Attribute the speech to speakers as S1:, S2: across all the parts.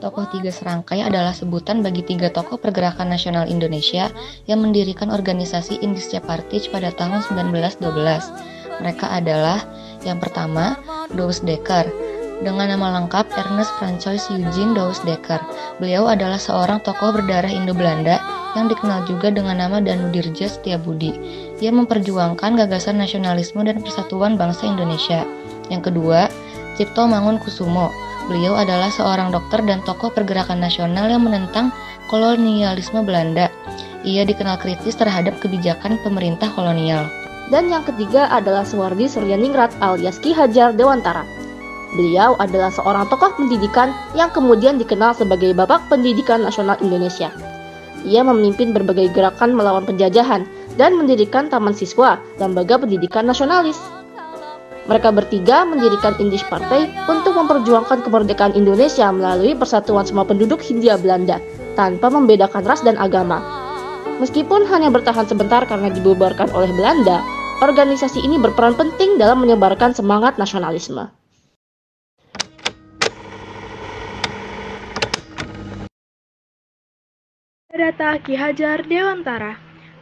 S1: Tokoh Tiga Serangkai adalah sebutan bagi tiga tokoh pergerakan nasional Indonesia yang mendirikan organisasi Indische Partij pada tahun 1912. Mereka adalah yang pertama, Douwe Dekker. Dengan nama lengkap Ernest Francois Eugene Douwe Dekker. Beliau adalah seorang tokoh berdarah Indo-Belanda yang dikenal juga dengan nama Danudirja Setiabudi. Ia memperjuangkan gagasan nasionalisme dan persatuan bangsa Indonesia. Yang kedua, Cipto Mangunkusumo. Beliau adalah seorang dokter dan tokoh pergerakan nasional yang menentang kolonialisme Belanda. Ia dikenal kritis terhadap kebijakan pemerintah kolonial.
S2: Dan yang ketiga adalah Suwardi Suryaningrat alias Ki Hajar Dewantara. Beliau adalah seorang tokoh pendidikan yang kemudian dikenal sebagai Bapak Pendidikan Nasional Indonesia. Ia memimpin berbagai gerakan melawan penjajahan dan mendirikan taman siswa, lembaga pendidikan nasionalis. Mereka bertiga mendirikan Indische Partij untuk memperjuangkan kemerdekaan Indonesia melalui persatuan semua penduduk Hindia Belanda tanpa membedakan ras dan agama. Meskipun hanya bertahan sebentar karena dibubarkan oleh Belanda, organisasi ini berperan penting dalam menyebarkan semangat nasionalisme.
S3: Data Ki Hajar Dewantara.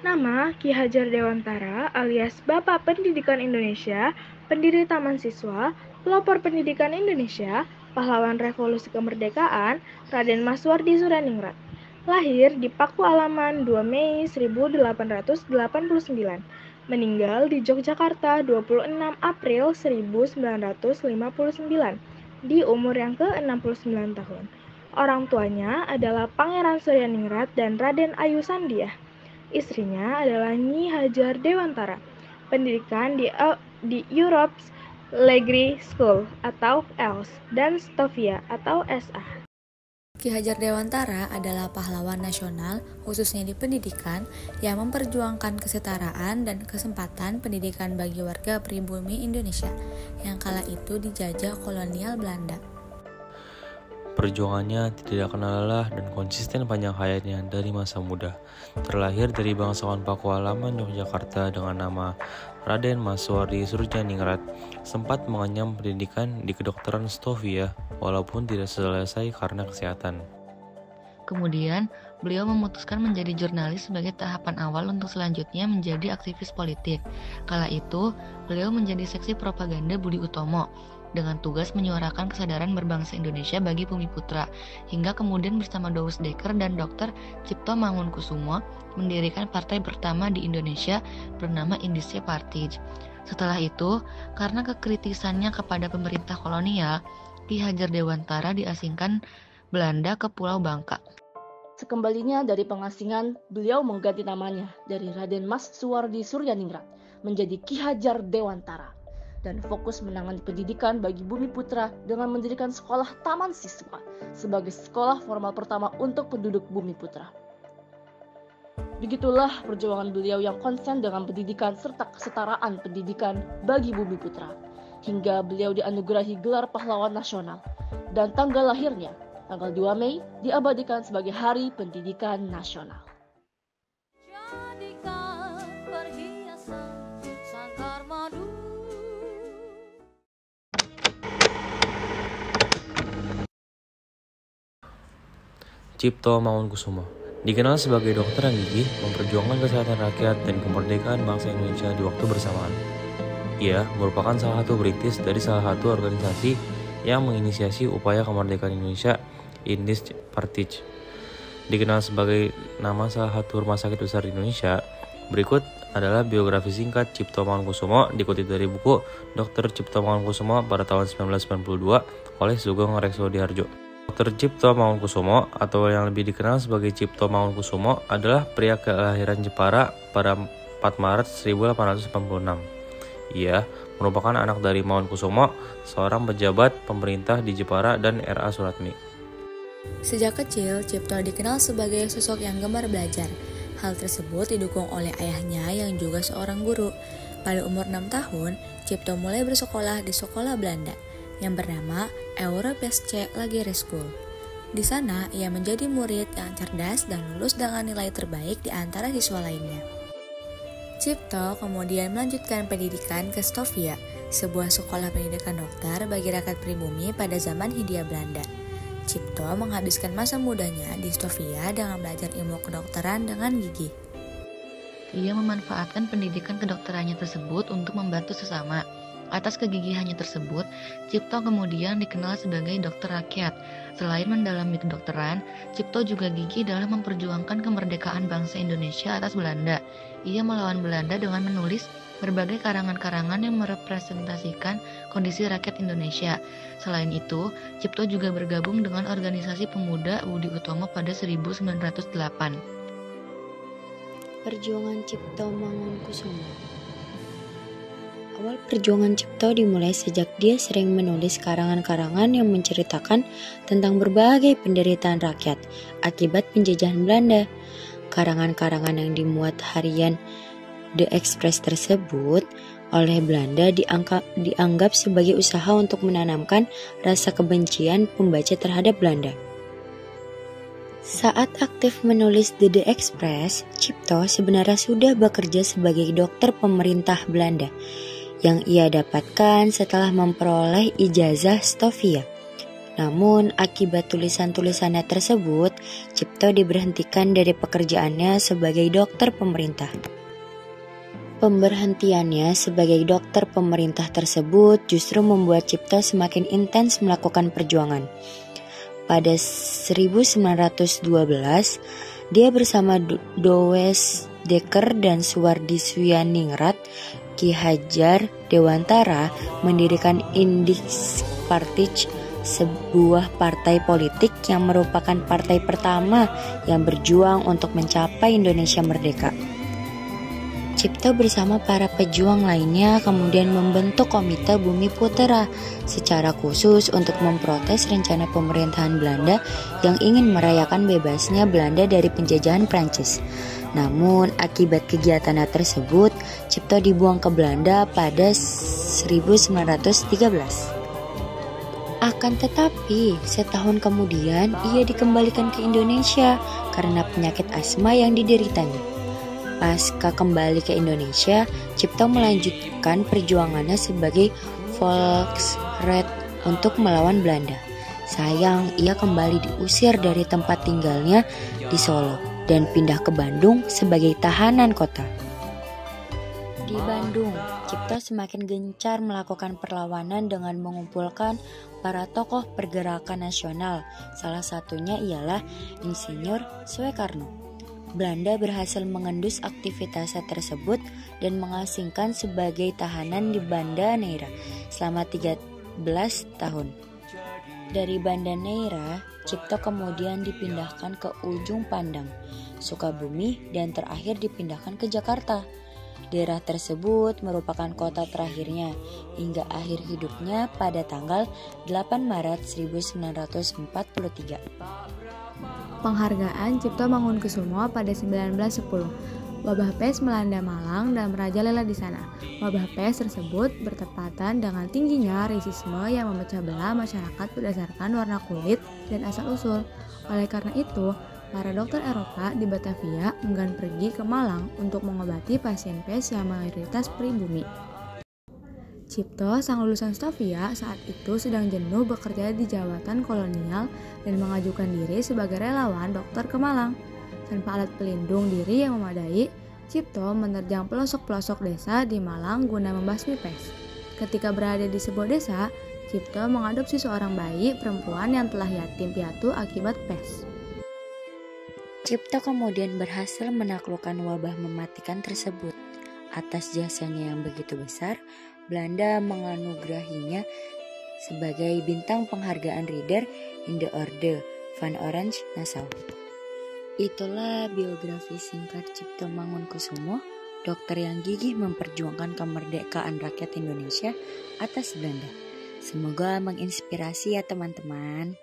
S3: Nama Ki Hajar Dewantara alias Bapak Pendidikan Indonesia, pendiri Taman Siswa, pelopor pendidikan Indonesia, pahlawan revolusi kemerdekaan, Raden Mas Suwardi Suryaningrat. Lahir di Paku Alaman 2 Mei 1889. Meninggal di Yogyakarta 26 April 1959 di umur yang ke-69 tahun. Orang tuanya adalah Pangeran Suryaningrat dan Raden Ayu Sandiah. Istrinya adalah Nyi Hajar Dewantara. Pendidikan di Europe's Legree School atau ELS dan Stovia atau SA.
S4: Ki Hajar Dewantara adalah pahlawan nasional khususnya di pendidikan yang memperjuangkan kesetaraan dan kesempatan pendidikan bagi warga pribumi Indonesia yang kala itu dijajah kolonial Belanda.
S5: Perjuangannya tidak kenal lelah dan konsisten panjang hayatnya dari masa muda. Terlahir dari bangsawan Paku Alaman Yogyakarta dengan nama Raden Mas Suwardi Suryaningrat, sempat mengenyam pendidikan di kedokteran Stovia walaupun tidak selesai karena kesehatan.
S1: Kemudian, beliau memutuskan menjadi jurnalis sebagai tahapan awal untuk selanjutnya menjadi aktivis politik. Kala itu, beliau menjadi seksi propaganda Budi Utomo dengan tugas menyuarakan kesadaran berbangsa Indonesia bagi Bumiputra, hingga kemudian bersama Douwe Dekker dan Dr. Cipto Mangunkusumo mendirikan partai pertama di Indonesia bernama Indische Partij. Setelah itu, karena kekritisannya kepada pemerintah kolonial, Ki Hajar Dewantara diasingkan Belanda ke Pulau Bangka.
S2: Sekembalinya dari pengasingan, beliau mengganti namanya dari Raden Mas Suwardi Suryaningrat menjadi Ki Hajar Dewantara dan fokus menangani pendidikan bagi Bumiputra dengan mendirikan sekolah Taman Siswa sebagai sekolah formal pertama untuk penduduk Bumiputra. Begitulah perjuangan beliau yang konsen dengan pendidikan serta kesetaraan pendidikan bagi Bumiputra, hingga beliau dianugerahi gelar pahlawan nasional dan tanggal lahirnya, tanggal 2 Mei, diabadikan sebagai Hari Pendidikan Nasional.
S5: Cipto Mangunkusumo dikenal sebagai dokter yang gigih memperjuangkan kesehatan rakyat dan kemerdekaan bangsa Indonesia di waktu bersamaan. Ia merupakan salah satu perintis dari salah satu organisasi yang menginisiasi upaya kemerdekaan Indonesia, Indische Partij. Dikenal sebagai nama salah satu rumah sakit besar di Indonesia. Berikut adalah biografi singkat Cipto Mangunkusumo dikutip dari buku Dr. Cipto Mangunkusumo pada tahun 1992 oleh Sugeng Reksoediharjo. Dr. Cipto Mangunkusumo atau yang lebih dikenal sebagai Cipto Mangunkusumo adalah pria kelahiran Jepara pada 4 Maret 1886. Ia merupakan anak dari Mangunkusumo, seorang pejabat pemerintah di Jepara, dan R.A. Suratmi.
S4: Sejak kecil, Cipto dikenal sebagai sosok yang gemar belajar. Hal tersebut didukung oleh ayahnya yang juga seorang guru. Pada umur 6 tahun, Cipto mulai bersekolah di sekolah Belanda yang bernama Europese Lagere School. Di sana, ia menjadi murid yang cerdas dan lulus dengan nilai terbaik di antara siswa lainnya. Cipto kemudian melanjutkan pendidikan ke Stovia, sebuah sekolah pendidikan dokter bagi rakyat pribumi pada zaman Hindia Belanda. Cipto menghabiskan masa mudanya di Stovia dengan belajar ilmu kedokteran dengan gigih.
S1: Ia memanfaatkan pendidikan kedokterannya tersebut untuk membantu sesama. Atas kegigihannya tersebut, Cipto kemudian dikenal sebagai dokter rakyat. Selain mendalami kedokteran, Cipto juga gigih dalam memperjuangkan kemerdekaan bangsa Indonesia atas Belanda. Ia melawan Belanda dengan menulis berbagai karangan-karangan yang merepresentasikan kondisi rakyat Indonesia. Selain itu, Cipto juga bergabung dengan organisasi pemuda Budi Utomo pada 1908.
S6: Perjuangan Cipto Mangunkusumo. Awal perjuangan Cipto dimulai sejak dia sering menulis karangan-karangan yang menceritakan tentang berbagai penderitaan rakyat akibat penjajahan Belanda. Karangan-karangan yang dimuat harian The Express tersebut oleh Belanda dianggap sebagai usaha untuk menanamkan rasa kebencian pembaca terhadap Belanda. Saat aktif menulis The Express, Cipto sebenarnya sudah bekerja sebagai dokter pemerintah Belanda yang ia dapatkan setelah memperoleh ijazah Stovia. Namun, akibat tulisan-tulisannya tersebut, Cipto diberhentikan dari pekerjaannya sebagai dokter pemerintah. Pemberhentiannya sebagai dokter pemerintah tersebut justru membuat Cipto semakin intens melakukan perjuangan. Pada 1912, dia bersama Dowes Dekker dan Suwardi Suyaningrat, Ki Hajar Dewantara mendirikan Indische-Partij, sebuah partai politik yang merupakan partai pertama yang berjuang untuk mencapai Indonesia merdeka. Cipto bersama para pejuang lainnya kemudian membentuk Komite Bumi Putera secara khusus untuk memprotes rencana pemerintahan Belanda yang ingin merayakan bebasnya Belanda dari penjajahan Prancis. Namun, akibat kegiatannya tersebut, Cipto dibuang ke Belanda pada 1913. Akan tetapi, setahun kemudian ia dikembalikan ke Indonesia karena penyakit asma yang dideritanya. Pasca kembali ke Indonesia, Cipto melanjutkan perjuangannya sebagai Volksraad untuk melawan Belanda. Sayang, ia kembali diusir dari tempat tinggalnya di Solo dan pindah ke Bandung sebagai tahanan kota. Di Bandung, Cipto semakin gencar melakukan perlawanan dengan mengumpulkan para tokoh pergerakan nasional. Salah satunya ialah Insinyur Soekarno. Belanda berhasil mengendus aktivitasnya tersebut dan mengasingkan sebagai tahanan di Banda Neira selama 13 tahun. Dari Banda Neira, Cipto kemudian dipindahkan ke Ujung Pandang, Sukabumi, dan terakhir dipindahkan ke Jakarta. Daerah tersebut merupakan kota terakhirnya hingga akhir hidupnya pada tanggal 8 Maret 1943.
S3: Penghargaan Cipto Mangunkusumo pada 1910. Wabah pes melanda Malang dan merajalela di sana. Wabah pes tersebut bertepatan dengan tingginya rasisme yang memecah belah masyarakat berdasarkan warna kulit dan asal-usul. Oleh karena itu, para dokter Eropa di Batavia enggan pergi ke Malang untuk mengobati pasien pes yang mayoritas pribumi. Cipto, sang lulusan Stovia, saat itu sedang jenuh bekerja di jabatan kolonial dan mengajukan diri sebagai relawan dokter ke Malang. Tanpa alat pelindung diri yang memadai, Cipto menerjang pelosok-pelosok desa di Malang guna membasmi pes. Ketika berada di sebuah desa, Cipto mengadopsi seorang bayi perempuan yang telah yatim piatu akibat pes.
S6: Cipto kemudian berhasil menaklukkan wabah mematikan tersebut. Atas jasanya yang begitu besar, Belanda menganugerahinya sebagai bintang penghargaan Ridder in the Orde van Orange Nassau. Itulah biografi singkat Cipto Mangunkusumo, dokter yang gigih memperjuangkan kemerdekaan rakyat Indonesia atas Belanda. Semoga menginspirasi ya teman-teman.